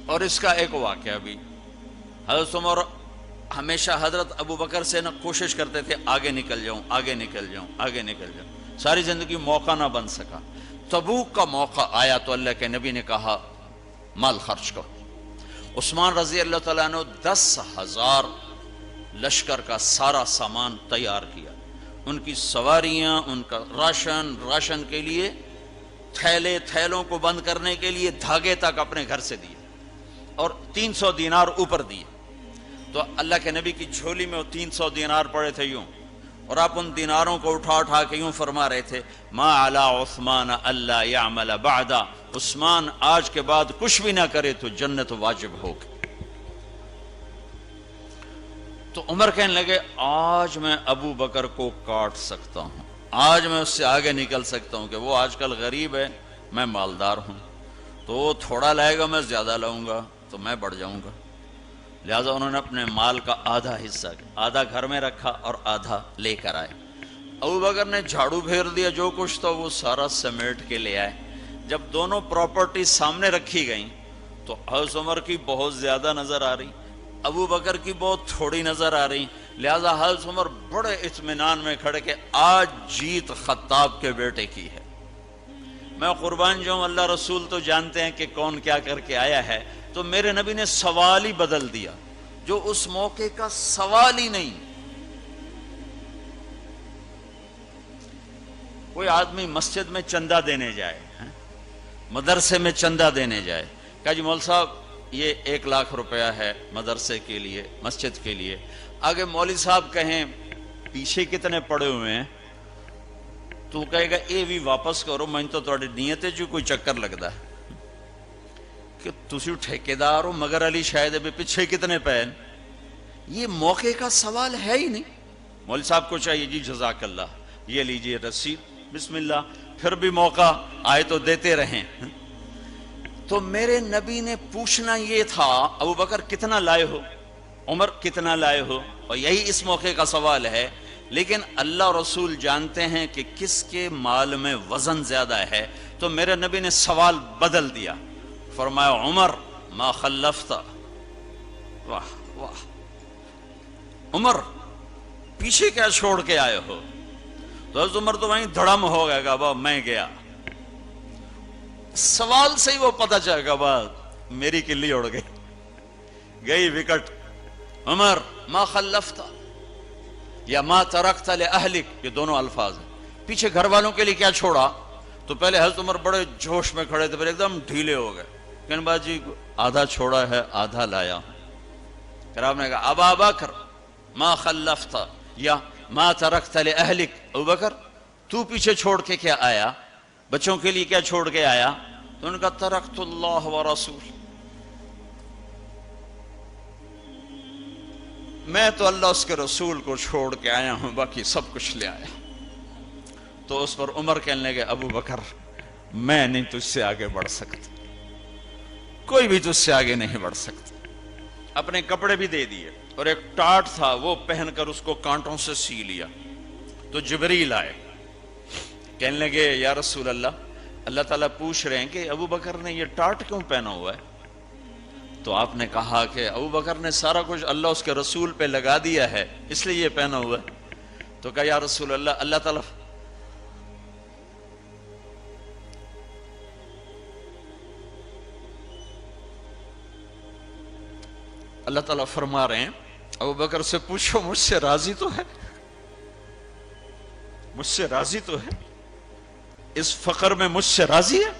اور اس کا ایک واقعہ بھی، حضرت عمر ہمیشہ حضرت ابو بکر سے کوشش کرتے تھے آگے نکل جاؤں، آگے نکل جاؤں، آگے نکل جاؤں، ساری زندگی موقع نہ بن سکا۔ تبوک کا موقع آیا تو اللہ کے نبی نے کہا مال خرچ کرو۔ عثمان رضی اللہ تعالیٰ نے 10,000 لشکر کا سارا سامان تیار کیا، ان کی سواریاں، ان کا راشن کے لیے تھیلوں کو بند کرنے کے لیے دھاگے تک اپنے گھر سے دیے، اور 300 دینار اوپر دیے۔ تو اللہ کے نبی کی جھولی میں وہ 300 دینار پڑے تھے یوں، اور آپ ان دیناروں کو اٹھا کے یوں فرما رہے تھے ما علی عثمان اللہ یعمل بعد، عثمان آج کے بعد کچھ بھی نہ کرے تو جنت واجب ہوگی۔ تو عمر کہنے لگے آج میں ابو بکر کو کاٹ سکتا ہوں، آج میں اس سے آگے نکل سکتا ہوں کہ وہ آج کل غریب ہے، میں مالدار ہوں، تو وہ تھوڑا لائے گا میں زیادہ لاؤں گا تو میں بڑھ جاؤں گا۔ لہٰذا انہوں نے اپنے مال کا آدھا حصہ، آدھا گھر میں رکھا اور آدھا لے کر آئے۔ ابو بکر نے جھاڑو پھیر دیا، جو کچھ تھا وہ سارا سمیٹ کے لے آئے۔ جب دونوں پراپرٹی سامنے رکھی گئیں تو حضرت عمر کی بہت زیادہ نظر آ رہی، ابو بکر کی بہت تھوڑی نظر آ رہی، لہٰذا حضرت عمر بڑے اطمینان میں کھڑے کہ آج جیت خطاب کے بیٹے کی ہے۔ میں قربان جاؤں، اللہ رسول تو جانتے ہیں کہ کون کیا کر کے آیا ہے، تو میرے نبی نے سوال ہی بدل دیا جو اس موقع کا سوال ہی نہیں۔ کوئی آدمی مسجد میں چندہ دینے جائے، مدرسے میں چندہ دینے جائے، کہا جی مول صاحب یہ 1,00,000 روپیہ ہے مدرسے کے لیے، مسجد کے لیے۔ آگے مولوی صاحب کہیں پیچھے کتنے پڑے ہوئے ہیں، تو کہے گا اے بھی واپس کرو، میں تو تھوڑی نیت جو کوئی چکر لگتا ہے کہ تسی ٹھیکیدار ہو، مگر علی شاید ابھی پیچھے کتنے پین۔ یہ موقع کا سوال ہے ہی نہیں۔ مولوی صاحب کو چاہیے جی جزاک اللہ، یہ لیجئے رسید، بسم اللہ، پھر بھی موقع آئے تو دیتے رہیں۔ تو میرے نبی نے پوچھنا یہ تھا ابو بکر کتنا لائے ہو، عمر کتنا لائے ہو، اور یہی اس موقع کا سوال ہے۔ لیکن اللہ رسول جانتے ہیں کہ کس کے مال میں وزن زیادہ ہے، تو میرے نبی نے سوال بدل دیا، فرمایا عمر ما خلفتا، واہ واہ، عمر پیچھے کیا چھوڑ کے آئے ہو؟ تو حضرت عمر تو وہیں دھڑم ہو گئے گا، با میں گیا، سوال سے ہی وہ پتہ چلے گا، بات میری کلی اڑ گئی وکٹ۔ عمر ما خلفتا یا ما ترکت لأہلک، یہ دونوں الفاظ ہیں، پیچھے گھر والوں کے لیے کیا چھوڑا؟ تو پہلے حضرت عمر بڑے جوش میں کھڑے تھے، پھر ایک دم ڈھیلے ہو گئے، کہنے بعد جی آدھا چھوڑا ہے آدھا لایا ہوں۔ پھر آپ نے کہا ابا بکر ما خلفتا یا ما ترکت لأہلک، ابو بکر تو پیچھے چھوڑ کے کیا آیا، بچوں کے لیے کیا چھوڑ کے آیا؟ تو انہوں نے کہا ترکت اللہ ورسول، میں تو اللہ اس کے رسول کو چھوڑ کے آیا ہوں، باقی سب کچھ لے آیا۔ تو اس پر عمر کہنے لگے ابو بکر میں نہیں تجھ سے آگے بڑھ سکتا، کوئی بھی تجھ سے آگے نہیں بڑھ سکتا۔ اپنے کپڑے بھی دے دیے، اور ایک ٹاٹ تھا وہ پہن کر اس کو کانٹوں سے سی لیا۔ تو جبریل آئے، کہنے لگے یا رسول اللہ، اللہ تعالیٰ پوچھ رہے ہیں کہ ابو بکر نے یہ ٹاٹ کیوں پہنا ہوا ہے؟ تو آپ نے کہا کہ ابو بکر نے سارا کچھ اللہ اس کے رسول پہ لگا دیا ہے، اس لیے یہ پہنا ہوا ہے۔ تو کہا یا رسول اللہ، اللہ تعالیٰ فرما رہے ہیں ابو بکر سے پوچھو مجھ سے راضی تو ہے، مجھ سے راضی تو ہے، اس فقر میں مجھ سے راضی ہے؟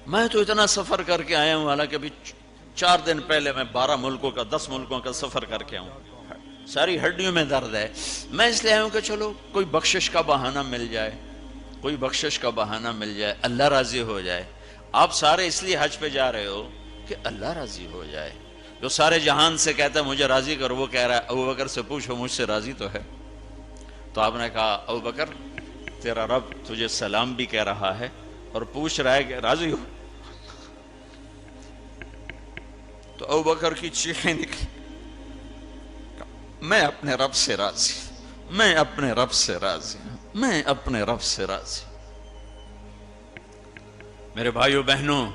میں تو اتنا سفر کر کے آیا ہوں، حالانکہ ابھی 4 دن پہلے میں 12 ملکوں کا 10 ملکوں کا سفر کر کے آؤں، ساری ہڈیوں میں درد ہے، میں اس لیے آیا ہوں کہ چلو کوئی بخشش کا بہانہ مل جائے، کوئی بخشش کا بہانہ مل جائے، اللہ راضی ہو جائے۔ آپ سارے اس لیے حج پہ جا رہے ہو کہ اللہ راضی ہو جائے، جو سارے جہان سے کہتا ہے مجھے راضی کر، وہ کہہ رہا ہے ابو بکر سے پوچھو مجھ سے راضی تو ہے۔ تو آپ نے کہا ابو بکر تیرا رب تجھے سلام بھی کہہ رہا ہے اور پوچھ رہا ہے کہ راضی ہو؟ تو ابو بکر کی چیخیں نکلی، میں اپنے رب سے راضی، میں اپنے رب سے راضی، میں اپنے رب سے راضی۔ میرے بھائیو بہنوں،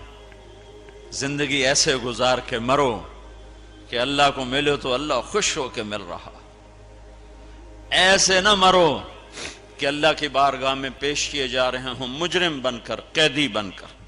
زندگی ایسے گزار کے مرو کہ اللہ کو ملو تو اللہ خوش ہو کے مل رہا، ایسے نہ مرو کہ اللہ کی بارگاہ میں پیش کیے جا رہے ہوں مجرم بن کر، قیدی بن کر۔